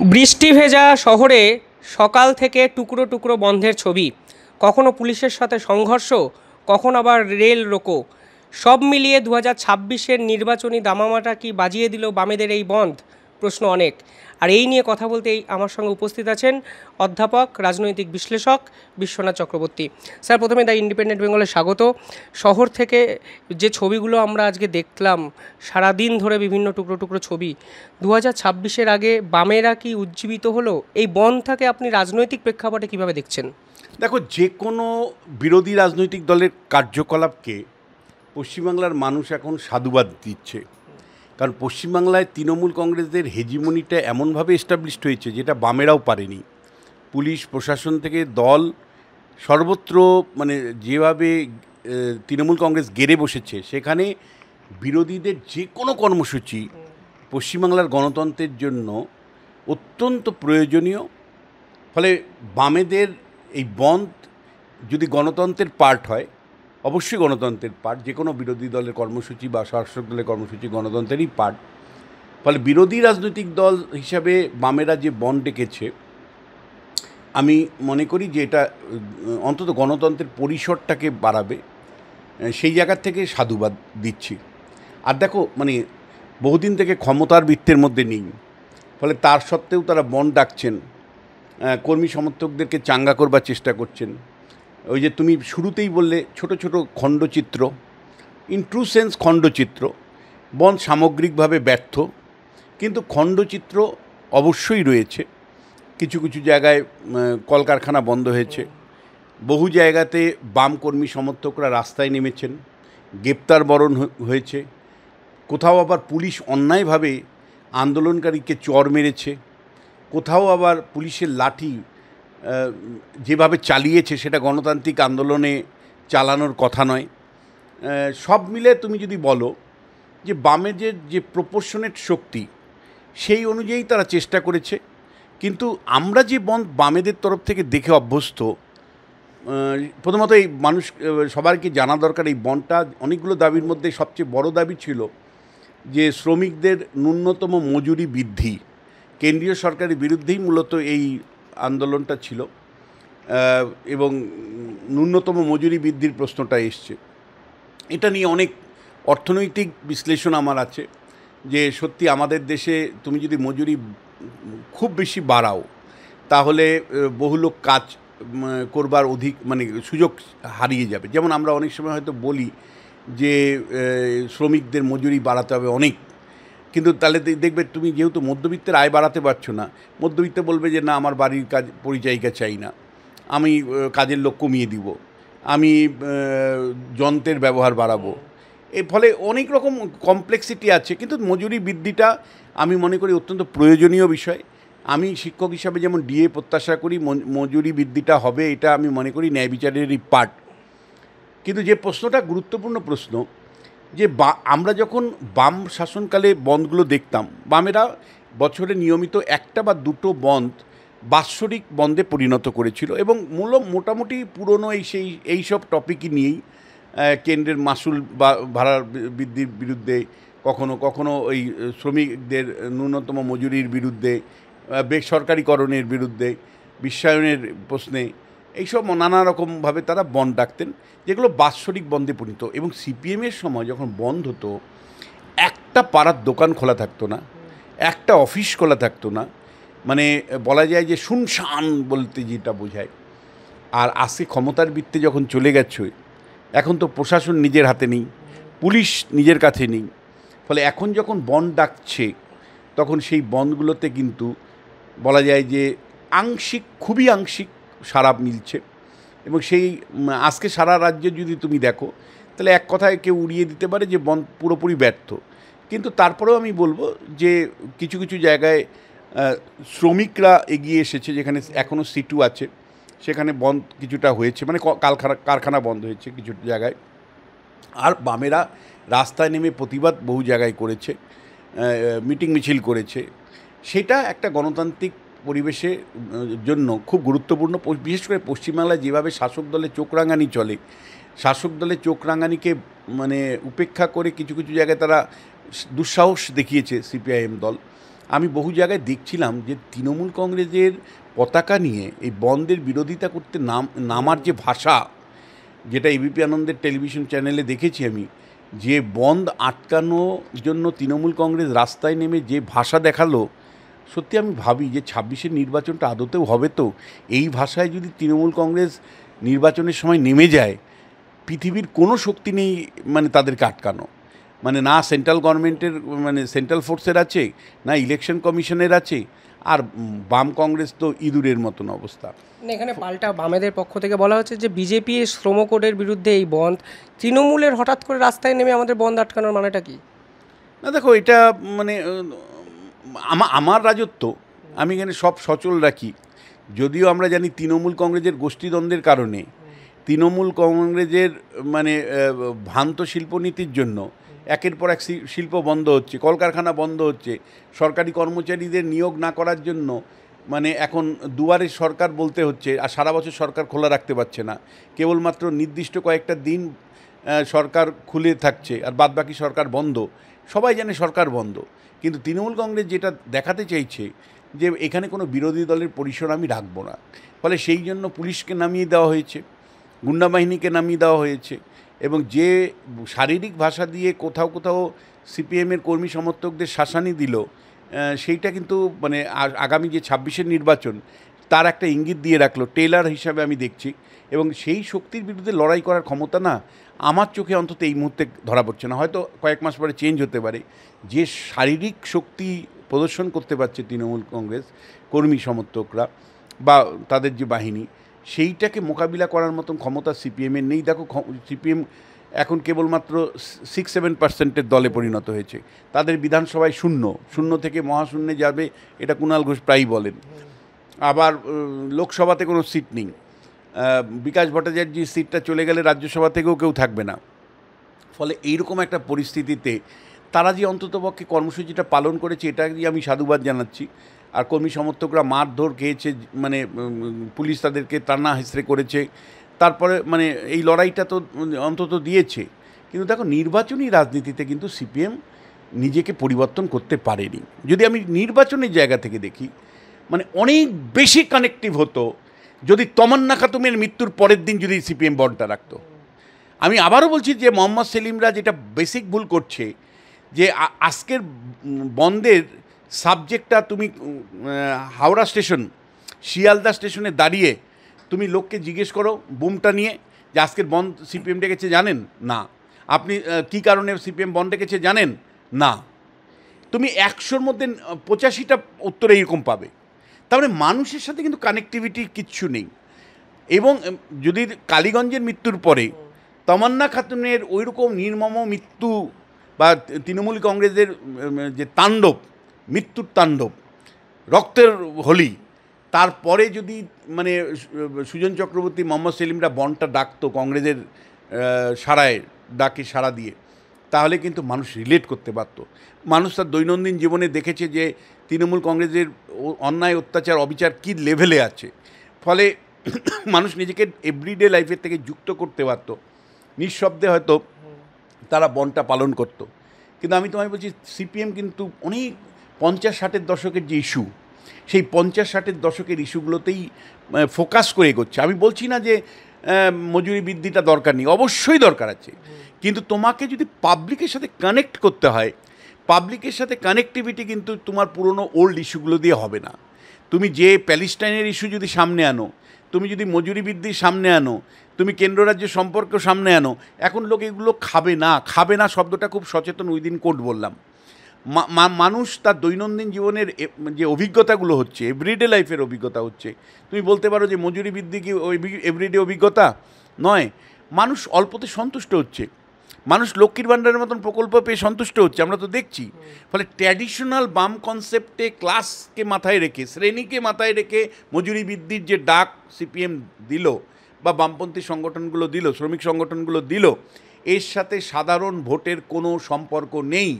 বৃষ্টি ভেজা শহরে সকাল থেকে টুকরো টুকরো বন্ধের ছবি। কখনো পুলিশের সাথে সংঘর্ষ, কখনো আবার রেল রোকো। সব মিলিয়ে 2026-এর নির্বাচনী দামামাটা কি বাজিয়ে দিল বামেদের এই বন্ধ? প্রশ্ন অনেক। আর এই নিয়ে কথা বলতেই আমার সঙ্গে উপস্থিত আছেন অধ্যাপক, রাজনৈতিক বিশ্লেষক বিশ্বনাথ চক্রবর্তী। স্যার, প্রথমে দ্য ইন্ডিপেন্ডেন্ট বেঙ্গলে স্বাগত। শহর থেকে যে ছবিগুলো আমরা আজকে দেখলাম, সারাদিন ধরে বিভিন্ন টুকরো টুকরো ছবি, 2026-এর আগে বামেরা কি উজ্জীবিত হলো? এই বন্ধটাকে আপনি রাজনৈতিক প্রেক্ষাপটে কিভাবে দেখছেন? দেখো, যে কোনো বিরোধী রাজনৈতিক দলের কার্যকলাপকে পশ্চিমবাংলার মানুষ এখন সাধুবাদ দিচ্ছে। কারণ পশ্চিমবাংলায় তৃণমূল কংগ্রেসদের হেজিমনিটা এমনভাবে এস্টাবলিশড হয়েছে যেটা বামেরাও পারেনি। পুলিশ প্রশাসন থেকে দল সর্বত্র মানে যেভাবে তৃণমূল কংগ্রেস গেড়ে বসেছে, সেখানে বিরোধীদের যে কোনো কর্মসূচি পশ্চিমবাংলার গণতন্ত্রের জন্য অত্যন্ত প্রয়োজনীয়। ফলে বামেদের এই বন্ধ যদি গণতন্ত্রের পার্ট হয়, অবশ্যই গণতন্ত্রের পার্ট, যে কোনো বিরোধী দলের কর্মসূচি বা শাসক দলের কর্মসূচি গণতন্ত্রেরই পার্ট। ফলে বিরোধী রাজনৈতিক দল হিসাবে বামেরা যে বন্ধ ডেকেছে, আমি মনে করি যে এটা অন্তত গণতন্ত্রের পরিসরটাকে বাড়াবে। সেই জায়গার থেকে সাধুবাদ দিচ্ছি। আর দেখো, মানে বহুদিন থেকে ক্ষমতার বৃত্তের মধ্যে নেই, ফলে তার সত্ত্বেও তারা বন্ধ ডাকছেন, কর্মী সমর্থকদেরকে চাঙ্গা করবার চেষ্টা করছেন। ওই যে তুমি শুরুতেই বললে ছোট ছোট খণ্ডচিত্র, ইন ট্রু সেন্স খণ্ডচিত্র। বন্ধ সামগ্রিকভাবে ব্যর্থ, কিন্তু খণ্ডচিত্র অবশ্যই রয়েছে। কিছু কিছু জায়গায় কলকারখানা বন্ধ হয়েছে, বহু জায়গাতে বাম কর্মী সমর্থকরা রাস্তায় নেমেছেন, গ্রেপ্তার বরণ হয়েছে। কোথাও আবার পুলিশ অন্যায়ভাবে আন্দোলনকারীকে চড় মেরেছে, কোথাও আবার পুলিশের লাঠি যেভাবে চালিয়েছে সেটা গণতান্ত্রিক আন্দোলনে চালানোর কথা নয়। সব মিলে তুমি যদি বলো যে বামের যে প্রপোর্শনেট শক্তি, সেই অনুযায়ী তারা চেষ্টা করেছে। কিন্তু আমরা যে বন্ধ বামেদের তরফ থেকে দেখে অভ্যস্ত, প্রথমত এই মানুষ সবাইকে জানা দরকার, এই বন্ধটা অনেকগুলো দাবির মধ্যে সবচেয়ে বড় দাবি ছিল যে শ্রমিকদের ন্যূনতম মজুরি বৃদ্ধি। কেন্দ্রীয় সরকারের বিরুদ্ধেই মূলত এই আন্দোলনটা ছিল, এবং ন্যূনতম মজুরি বৃদ্ধির প্রশ্নটা এসছে। এটা নিয়ে অনেক অর্থনৈতিক বিশ্লেষণ আমার আছে, যে সত্যি আমাদের দেশে তুমি যদি মজুরি খুব বেশি বাড়াও, তাহলে বহু লোক কাজ করবার মানে সুযোগ হারিয়ে যাবে। যেমন আমরা অনেক সময় হয়তো বলি যে শ্রমিকদের মজুরি বাড়াতে হবে অনেক, কিন্তু তাহলে দেখবে তুমি যেহেতু মধ্যবিত্তের আয় বাড়াতে পারছো না, মধ্যবিত্ত বলবে যে না, আমার বাড়ির কাজ পরিচায়িকা চাই না, আমি কাজের লোক কমিয়ে দিব, আমি যন্ত্রের ব্যবহার বাড়াবো। এর ফলে অনেক রকম কমপ্লেক্সিটি আছে, কিন্তু মজুরি বৃদ্ধিটা আমি মনে করি অত্যন্ত প্রয়োজনীয় বিষয়। আমি শিক্ষক হিসাবে যেমন ডিএ প্রত্যাশা করি, মজুরি বৃদ্ধিটা হবে, এটা আমি মনে করি ন্যায় বিচারেরই পার্ট। কিন্তু যে প্রশ্নটা গুরুত্বপূর্ণ প্রশ্ন, যে আমরা যখন বাম শাসনকালে বন্ধগুলো দেখতাম, বামেরা বছরে নিয়মিত একটা বা দুটো বন্ধ বাৎসরিক বন্ধে পরিণত করেছিল, এবং মোটামুটি পুরনো এইসব টপিকই নিয়েই কেন্দ্রের মাসুল বা ভাড়া বৃদ্ধির বিরুদ্ধে, কখনো কখনো ওই শ্রমিকদের ন্যূনতম মজুরির বিরুদ্ধে, বেসরকারিকরণের বিরুদ্ধে, বিশ্বায়নের প্রশ্নে, এইসব নানা রকমভাবে তারা বন্ধ ডাকতেন, যেগুলো বাৎসরিক বন্ধে পরিণত। এবং সিপিএমের সময় যখন বন্ধ হতো, একটা পাড়ার দোকান খোলা থাকতো না, একটা অফিস খোলা থাকতো না, মানে বলা যায় যে শুনশান বলতে যেটা বোঝায়। আর আজকে ক্ষমতার বৃত্তে যখন চলে গেছে, এখন তো প্রশাসন নিজের হাতে নেই, পুলিশ নিজের কাছে নেই। ফলে এখন যখন বন্ধ ডাকছে, তখন সেই বন্ধগুলোতে কিন্তু বলা যায় যে আংশিক, খুবই আংশিক সাড়া মিলছে। এবং সেই আজকে সারা রাজ্যে যদি তুমি দেখো, তাহলে এক কথায় কেউ উড়িয়ে দিতে পারে যে বন্ধ পুরোপুরি ব্যর্থ। কিন্তু তারপরেও আমি বলবো যে কিছু কিছু জায়গায় শ্রমিকরা এগিয়ে এসেছে, যেখানে এখনও সিটু আছে, সেখানে বন্ধ কিছুটা হয়েছে, মানে কারখানা বন্ধ হয়েছে কিছু জায়গায়। আর বামেরা রাস্তায় নেমে প্রতিবাদ বহু জায়গায় করেছে, মিটিং মিছিল করেছে। সেটা একটা গণতান্ত্রিক পরিবেশের জন্য খুব গুরুত্বপূর্ণ। বিশেষ করে পশ্চিমবাংলায় যেভাবে শাসক দলের চোখ রাঙানি চলে, শাসক দলের চোখ রাঙানিকে মানে উপেক্ষা করে কিছু কিছু জায়গায় তারা দুঃসাহস দেখিয়েছে সিপিআইএম দল। আমি বহু জায়গায় দেখছিলাম যে তৃণমূল কংগ্রেসের পতাকা নিয়ে এই বন্ধের বিরোধিতা করতে নামার যে ভাষা, যেটা এবিপি আনন্দের টেলিভিশন চ্যানেলে দেখেছি আমি, যে বন্ধ আটকানোর জন্য তৃণমূল কংগ্রেস রাস্তায় নেমে যে ভাষা দেখালো, সত্যি আমি ভাবি যে ২৬-এর নির্বাচনটা আদতেও হবে তো? এই ভাষায় যদি তৃণমূল কংগ্রেস নির্বাচনের সময় নেমে যায়, পৃথিবীর কোনো শক্তি নেই মানে তাদেরকে আটকানো। মানে না সেন্ট্রাল গভর্নমেন্টের মানে সেন্ট্রাল ফোর্সের আছে, না ইলেকশন কমিশনের আছে, আর বাম কংগ্রেস তো ইঁদুরের মতন অবস্থা। এখানে পাল্টা বামেদের পক্ষ থেকে বলা হচ্ছে যে বিজেপি শ্রম কোডের বিরুদ্ধে এই বন্ধ, তৃণমূলের হঠাৎ করে রাস্তায় নেমে আমাদের বন্ধ আটকানোর মানেটা কি? না দেখো, এটা মানে আমার রাজত্ব, আমি এখানে সব সচল রাখি। যদিও আমরা জানি তৃণমূল কংগ্রেসের গোষ্ঠীদ্বন্দ্বের কারণে, তৃণমূল কংগ্রেসের মানে ভ্রান্ত শিল্পনীতির জন্য একের পর এক শিল্প বন্ধ হচ্ছে, কলকারখানা বন্ধ হচ্ছে, সরকারি কর্মচারীদের নিয়োগ না করার জন্য মানে এখন দুয়ারে সরকার বলতে হচ্ছে, আর সারা বছর সরকার খোলা রাখতে পারছে না, কেবলমাত্র নির্দিষ্ট কয়েকটা দিন সরকার খুলে থাকছে আর বাদবাকি সরকার বন্ধ। সবাই জানে সরকার বন্ধ, কিন্তু তৃণমূল কংগ্রেস যেটা দেখাতে চাইছে যে এখানে কোনো বিরোধী দলের পরিসর আমি রাখবো না, ফলে সেই জন্য পুলিশকে নামিয়ে দেওয়া হয়েছে, গুন্ডা বাহিনীকে নামিয়ে দেওয়া হয়েছে, এবং যে শারীরিক ভাষা দিয়ে কোথাও কোথাও সিপিএমের কর্মী সমর্থকদের শাসানি দিল, সেইটা কিন্তু মানে আগামী যে ২৬-এর নির্বাচন তার একটা ইঙ্গিত দিয়ে রাখলো, টেলার হিসাবে আমি দেখছি। এবং সেই শক্তির বিরুদ্ধে লড়াই করার ক্ষমতা না আমার চোখে অন্তত এই মুহূর্তে ধরা পড়ছে না, হয়তো কয়েক মাস পরে চেঞ্জ হতে পারে। যে শারীরিক শক্তি প্রদর্শন করতে পারছে তৃণমূল কংগ্রেস কর্মী সমর্থকরা বা তাদের যে বাহিনী, সেইটাকে মোকাবিলা করার মতন ক্ষমতা সিপিএমের নেই। দেখো, সিপিএম এখন কেবলমাত্র 6-7% দলে পরিণত হয়েছে, তাদের বিধানসভায় শূন্য থেকে মহাশূন্যে যাবে, এটা কুণাল ঘোষ প্রায়ই বলেন। আবার লোকসভাতে কোনো সিট নেই, বিকাশ ভট্টাচার্যের সিটটা চলে গেলে রাজ্যসভা থেকেও কেউ থাকবে না। ফলে এইরকম একটা পরিস্থিতিতে তারা যে অন্ততপক্ষে কর্মসূচিটা পালন করেছে, এটাকে আমি সাধুবাদ জানাচ্ছি। আর কর্মী সমর্থকরা মারধর খেয়েছে, মানে পুলিশ তাদেরকে টানা হেঁচড়ে করেছে, তারপরে মানে এই লড়াইটা তো অন্তত দিয়েছে। কিন্তু দেখো, নির্বাচনী রাজনীতিতে কিন্তু সিপিএম নিজেকে পরিবর্তন করতে পারেনি। যদি আমি নির্বাচনের জায়গা থেকে দেখি, মানে অনেক বেশি কানেকটিভ হতো যদি তমান্না খাতুমের মৃত্যুর পরের দিন যদি সিপিএম বন্ডটা রাখতো। আমি আবারও বলছি যে মোহাম্মদ সেলিমরা যেটা বেসিক ভুল করছে, যে আজকের বন্ধের সাবজেক্টটা তুমি হাওড়া স্টেশন, শিয়ালদা স্টেশনে দাঁড়িয়ে তুমি লোককে জিজ্ঞেস করো বুমটা নিয়ে যে আজকের বন্ধ সিপিএম ডেকেছে জানেন না, আপনি কী কারণে সিপিএম বন্ধ ডেকেছে জানেন না, তুমি ১০০-র মধ্যে ৮৫টা উত্তর এইরকম পাবে। তার মানে মানুষের সাথে কিন্তু কানেক্টিভিটি কিচ্ছু নেই। এবং যদি কালীগঞ্জের মৃত্যুর পরে তমান্না খাতুনের ওইরকম নির্মম মৃত্যু বা তৃণমূল কংগ্রেসের যে তাণ্ডব, মৃত্যুর তাণ্ডব, রক্তের হোলি, তারপরে যদি মানে সুজন চক্রবর্তী, মোহাম্মদ সেলিমরা বন্ডটা ডাকতো কংগ্রেসের সারায় ডাকে সাড়া দিয়ে, তাহলে কিন্তু মানুষ রিলেট করতে পারত। মানুষ তার দৈনন্দিন জীবনে দেখেছে যে তৃণমূল কংগ্রেসের অন্যায়, অত্যাচার, অবিচার কী লেভেলে আছে। ফলে মানুষ নিজেকে এভরিডে লাইফের থেকে যুক্ত করতে পারত, নিঃশব্দে হয়তো তারা বন্ডটা পালন করত। কিন্তু আমি তোমায় বলছি, সিপিএম কিন্তু অনেক ৫০-৬০-এর দশকের যে ইস্যু, সেই ৫০-৬০-এর দশকের ইস্যুগুলোতেই ফোকাস করে এগোচ্ছে। আমি বলছি না যে মজুরি বৃদ্ধিটা দরকার নেই, অবশ্যই দরকার আছে, কিন্তু তোমাকে যদি পাবলিকের সাথে কানেক্ট করতে হয়, পাবলিকের সাথে কানেক্টিভিটি কিন্তু তোমার পুরনো ওল্ড ইস্যুগুলো দিয়ে হবে না। তুমি যে প্যালেস্টাইনের ইস্যু যদি সামনে আনো, তুমি যদি মজুরি বৃদ্ধির সামনে আনো, তুমি কেন্দ্র রাজ্য সম্পর্ক সামনে আনো, এখন লোক এগুলো খাবে না। খাবে না শব্দটা খুব সচেতন উইদিন কোড বললাম। মানুষ তার দৈনন্দিন জীবনের যে অভিজ্ঞতাগুলো হচ্ছে, এভরিডে লাইফের অভিজ্ঞতা হচ্ছে, তুমি বলতে পারো যে মজুরি বৃদ্ধি কি এভরিডে অভিজ্ঞতা নয়। মানুষ অল্পতে সন্তুষ্ট হচ্ছে, মানুষ লক্ষ্মীর ভাণ্ডারের মতন প্রকল্প পেয়ে সন্তুষ্ট হচ্ছে, আমরা তো দেখছি। ফলে ট্র্যাডিশনাল বাম কনসেপ্টে ক্লাসকে মাথায় রেখে, শ্রেণীকে মাথায় রেখে মজুরি বৃদ্ধির যে ডাক সিপিএম দিল বা বামপন্থী সংগঠনগুলো দিল, শ্রমিক সংগঠনগুলো দিল, এর সাথে সাধারণ ভোটের কোনো সম্পর্ক নেই।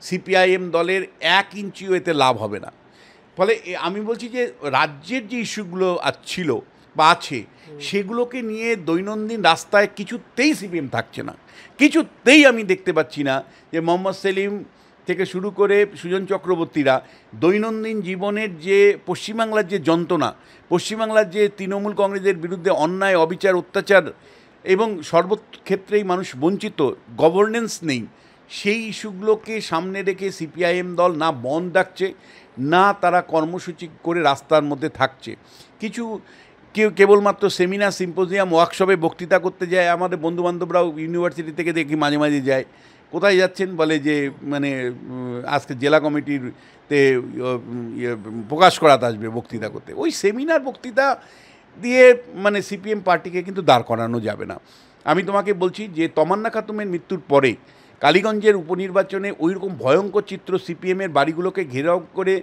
সিপিআইএম দলের ১ ইঞ্চিও এতে লাভ হবে না। ফলে আমি বলছি যে রাজ্যের যে ইস্যুগুলো ছিল বা আছে, সেগুলোকে নিয়ে দৈনন্দিন রাস্তায় কিছুতেই সিপিএম থাকছে না, কিছুতেই আমি দেখতে পাচ্ছি না যে মোহাম্মদ সেলিম থেকে শুরু করে সুজন চক্রবর্তীরা দৈনন্দিন জীবনের যে পশ্চিমবাংলার যে যন্ত্রণা, পশ্চিমবাংলার যে তৃণমূল কংগ্রেসের বিরুদ্ধে অন্যায়, অবিচার, অত্যাচার এবং সর্বক্ষেত্রেই মানুষ বঞ্চিত, গভর্নেন্স নেই, সেই ইস্যুগুলোকে সামনে রেখে সিপিআইএম দল না বন্ধ ডাকছে, না তারা কর্মসূচি করে রাস্তার মধ্যে থাকছে। কিছু কেবলমাত্র সেমিনার, সিম্পোজিয়াম, ওয়ার্কশপে বক্তৃতা করতে যায়। আমাদের বন্ধুবান্ধবরাও ইউনিভার্সিটি থেকে দেখি মাঝে মাঝে যায়। কোথায় যাচ্ছেন বলে যে মানে আজকে জেলা কমিটিরতে প্রকাশ করাতে আসবে বক্তৃতা করতে। ওই সেমিনার, বক্তৃতা দিয়ে মানে সিপিএম পার্টিকে কিন্তু দাঁড় করানো যাবে না। আমি তোমাকে বলছি যে তমান্না খাতুমের মৃত্যুর পরে কালীগঞ্জের উপনির্বাচনে ওইরকম ভয়ঙ্কর চিত্র, সিপিএমের বাড়িগুলোকে ঘেরাও করে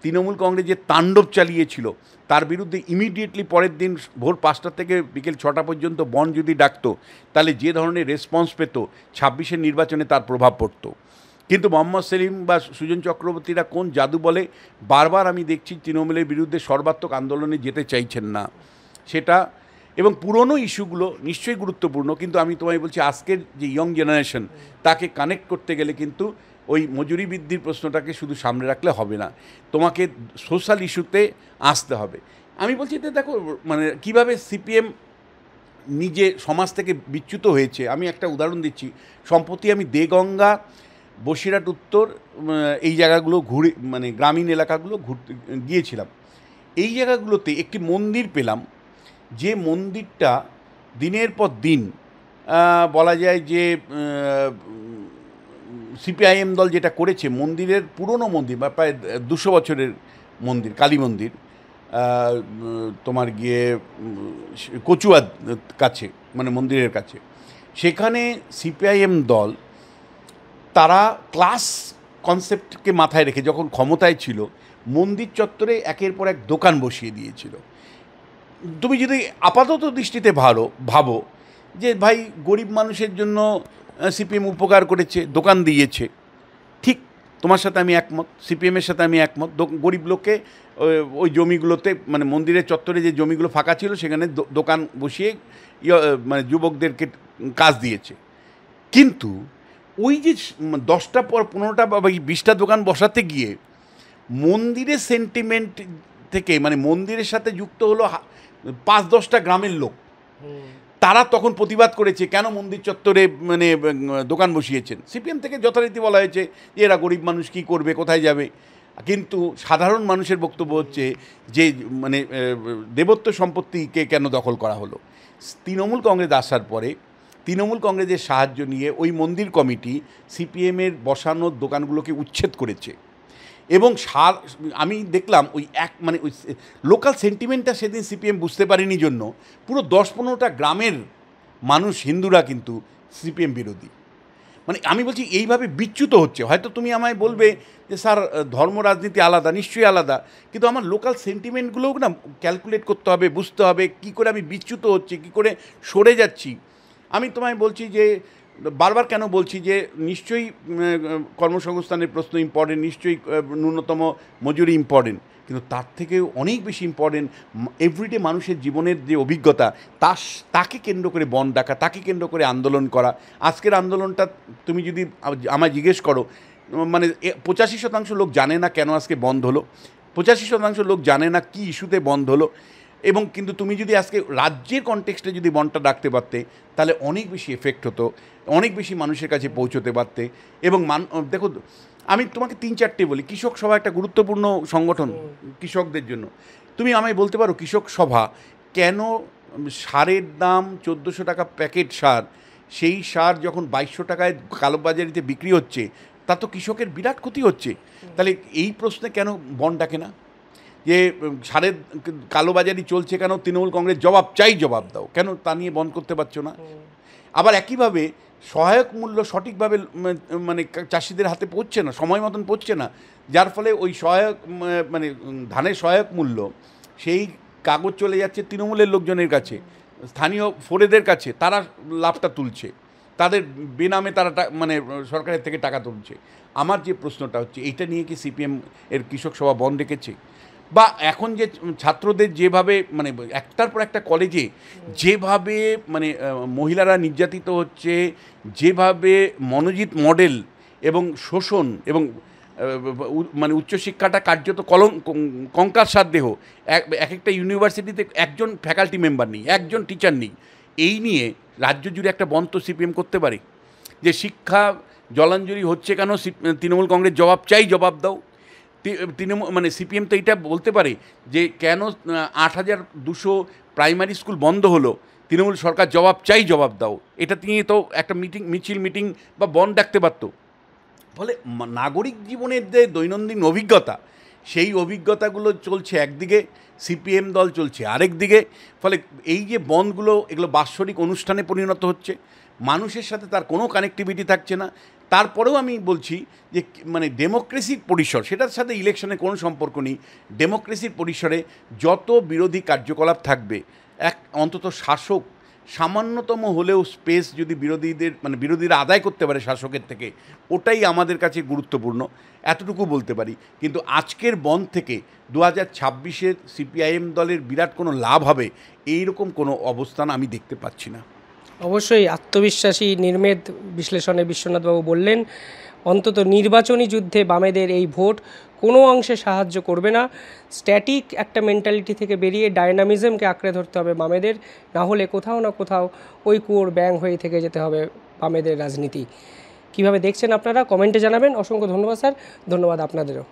তৃণমূল কংগ্রেস যে তাণ্ডব চালিয়েছিল, তার বিরুদ্ধে ইমিডিয়েটলি পরের দিন ভোর 5টা থেকে বিকেল 6টা পর্যন্ত বন্ধ যদি ডাকতো, তাহলে যে ধরনের রেসপন্স পেত 26-এর নির্বাচনে তার প্রভাব পড়তো। কিন্তু মোহাম্মদ সেলিম বা সুজন চক্রবর্তীরা কোন জাদু বলে বারবার আমি দেখছি তৃণমূলের বিরুদ্ধে সর্বাত্মক আন্দোলনে যেতে চাইছেন না সেটা। এবং পুরনো ইস্যুগুলো নিশ্চয়ই গুরুত্বপূর্ণ, কিন্তু আমি তোমায় বলছি আজকের যে ইয়ং জেনারেশন, তাকে কানেক্ট করতে গেলে কিন্তু ওই মজুরি বৃদ্ধির প্রশ্নটাকে শুধু সামনে রাখলে হবে না, তোমাকে সোশ্যাল ইস্যুতে আসতে হবে। আমি বলছি যে দেখো মানে কীভাবে সিপিএম নিজে সমাজ থেকে বিচ্যুত হয়েছে। আমি একটা উদাহরণ দিচ্ছি। সম্প্রতি আমি দেগঙ্গা, বসিরহাট উত্তর এই জায়গাগুলো ঘুরে মানে গ্রামীণ এলাকাগুলো ঘুরতে গিয়েছিলাম। এই জায়গাগুলোতে একটি মন্দির পেলাম, যে মন্দিরটা দিনের পর দিন বলা যায় যে সিপিআইএম দল যেটা করেছে, মন্দিরের পুরনো মন্দির বা প্রায় 200 বছরের মন্দির, কালী মন্দির, তোমার গিয়ে কচুয়ার কাছে মানে মন্দিরের কাছে, সেখানে সিপিআইএম দল তারা ক্লাস কনসেপ্টকে মাথায় রেখে যখন ক্ষমতায় ছিল, মন্দির চত্বরে একের পর এক দোকান বসিয়ে দিয়েছিল। তুমি যদি আপাতত দৃষ্টিতে ভাবো যে ভাই গরিব মানুষের জন্য সিপিএম উপকার করেছে, দোকান দিয়েছে, ঠিক তোমার সাথে আমি একমত, সিপিএমের সাথে আমি একমত। গরিব লোককে ওই জমিগুলোতে মানে মন্দিরের চত্বরে যে জমিগুলো ফাঁকা ছিল সেখানে দোকান বসিয়ে মানে যুবকদেরকে কাজ দিয়েছে। কিন্তু ওই যে 10টা পর 15টা বা 20টা দোকান বসাতে গিয়ে মন্দিরের সেন্টিমেন্ট থেকে মানে মন্দিরের সাথে যুক্ত হলো 5-10টা গ্রামের লোক, তারা তখন প্রতিবাদ করেছে কেন মন্দির চত্বরে মানে দোকান বসিয়েছেন। সিপিএম থেকে যথারীতি বলা হয়েছে যে এরা গরিব মানুষ কী করবে, কোথায় যাবে। কিন্তু সাধারণ মানুষের বক্তব্য হচ্ছে যে মানে দেবত্ব সম্পত্তিকে কেন দখল করা হলো। তৃণমূল কংগ্রেস আসার পরে তৃণমূল কংগ্রেসের সাহায্য নিয়ে ওই মন্দির কমিটি সিপিএমের বসানো দোকানগুলোকে উচ্ছেদ করেছে। এবং আমি দেখলাম ওই মানে ওই লোকাল সেন্টিমেন্টটা সেদিন সিপিএম বুঝতে পারেনি জন্য পুরো 10-15টা গ্রামের মানুষ, হিন্দুরা কিন্তু সিপিএম বিরোধী। মানে আমি বলছি এইভাবে বিচ্যুত হচ্ছে। হয়তো তুমি আমায় বলবে যে স্যার ধর্ম রাজনীতি আলাদা, নিশ্চয়ই আলাদা, কিন্তু আমার লোকাল সেন্টিমেন্টগুলোও না ক্যালকুলেট করতে হবে, বুঝতে হবে কী করে আমি বিচ্যুত হচ্ছি, কী করে সরে যাচ্ছি। আমি তোমায় বলছি যে বারবার কেন বলছি যে নিশ্চয়ই কর্মসংস্থানের প্রশ্ন ইম্পর্টেন্ট, নিশ্চয়ই ন্যূনতম মজুরি ইম্পর্টেন্ট, কিন্তু তার থেকেও অনেক বেশি ইম্পর্টেন্ট এভরিডে মানুষের জীবনের যে অভিজ্ঞতা, তাকে কেন্দ্র করে বন্ধ ডাকা, তাকে কেন্দ্র করে আন্দোলন করা। আজকের আন্দোলনটা তুমি যদি আমায় জিজ্ঞেস করো, মানে 85% লোক জানে না কেন আজকে বন্ধ হলো, 85% লোক জানে না কী ইস্যুতে বন্ধ হলো। এবং কিন্তু তুমি যদি আজকে রাজ্যের কনটেক্সটে যদি বনটা ডাকতে পারতে, তাহলে অনেক বেশি এফেক্ট হতো, অনেক বেশি মানুষের কাছে পৌঁছতে পারতে। এবং দেখো আমি তোমাকে 3-4টে বলি। কৃষক সভা একটা গুরুত্বপূর্ণ সংগঠন কৃষকদের জন্য। তুমি আমায় বলতে পারো কৃষক সভা কেন সারের দাম 1400 টাকা প্যাকেট সার, সেই সার যখন 2200 টাকায় কালোবাজারিতে বিক্রি হচ্ছে, তা তো কৃষকের বিরাট ক্ষতি হচ্ছে। তাহলে এই প্রশ্নে কেন বন ডাকে না যে সারের কালোবাজারি চলছে কেন? তৃণমূল কংগ্রেস জবাব দাও, কেন তা নিয়ে বন্ধ করতে পারছো না? আবার একইভাবে সহায়ক মূল্য সঠিকভাবে মানে চাষিদের হাতে পৌঁছছে না, সময় মতন পৌঁছছে না, যার ফলে ওই সহায়ক মানে ধানের সহায়ক মূল্য সেই কাগজ চলে যাচ্ছে তৃণমূলের লোকজনের কাছে, স্থানীয় ফোরেদের কাছে, তারা লাভটা তুলছে, তাদের বেনামে তারা মানে সরকারের থেকে টাকা তুলছে। আমার যে প্রশ্নটা হচ্ছে এইটা নিয়ে কি সিপিএম এর কৃষক সভা বন্ধ রেখেছে? বা এখন যে ছাত্রদের যেভাবে মানে একটার পর একটা কলেজে যেভাবে মানে মহিলারা নির্যাতিত হচ্ছে, যেভাবে মনোজিৎ মডেল এবং শোষণ এবং মানে উচ্চশিক্ষাটা কার্যত কঙ্কার সাধ্যেহ। এক একটা ইউনিভার্সিটিতে একজন ফ্যাকাল্টি মেম্বার নেই, একজন টিচার নেই। এই নিয়ে রাজ্য জুড়ে একটা বন্ধ তো সিপিএম করতে পারে যে শিক্ষা জলাঞ্জলি হচ্ছে কেন, তৃণমূল কংগ্রেস জবাব চাই, জবাব দাও। তৃণমূল মানে সিপিএম তো এটা বলতে পারে যে কেন ৮,২০০ প্রাইমারি স্কুল বন্ধ হলো, তৃণমূল সরকার জবাব চাই, জবাব দাও। এটা নিয়ে তো একটা মিছিল বা বন্ধ ডাকতে পারতো। ফলে নাগরিক জীবনের যে দৈনন্দিন অভিজ্ঞতা, সেই অভিজ্ঞতাগুলো চলছে একদিকে, সিপিএম দল চলছে আরেক দিকে। ফলে এই যে বন্ধগুলো, এগুলো বাৎসরিক অনুষ্ঠানে পরিণত হচ্ছে, মানুষের সাথে তার কোনো কানেক্টিভিটি থাকছে না। তারপরেও আমি বলছি যে মানে ডেমোক্রেসির পরিসর, সেটার সাথে ইলেকশনের কোনো সম্পর্ক নেই। ডেমোক্রেসির পরিসরে যত বিরোধী কার্যকলাপ থাকবে, অন্তত শাসক সামান্যতম হলেও স্পেস যদি বিরোধীরা আদায় করতে পারে শাসকের থেকে, ওটাই আমাদের কাছে গুরুত্বপূর্ণ, এতটুকু বলতে পারি। কিন্তু আজকের বন্ধ থেকে 2026-এর সিপিআইএম দলের বিরাট কোনো লাভ হবে, এইরকম কোনো অবস্থান আমি দেখতে পাচ্ছি না। অবশ্যই আত্মবিশ্বাসী নির্মেদ বিশ্লেষণে বিশ্বনাথবাবু বললেন, অন্তত নির্বাচনী যুদ্ধে বামেদের এই ভোট কোনো অংশে সাহায্য করবে না। স্ট্যাটিক একটা মেন্টালিটি থেকে বেরিয়ে ডায়নামিজমকে আঁকড়ে ধরতে হবে বামেদের, না হলে কোথাও না কোথাও ওই কুয়োর ব্যাং হয়ে থেকে যেতে হবে বামেদের রাজনীতি। কিভাবে দেখছেন আপনারা কমেন্টে জানাবেন। অসংখ্য ধন্যবাদ স্যার, ধন্যবাদ আপনাদেরও।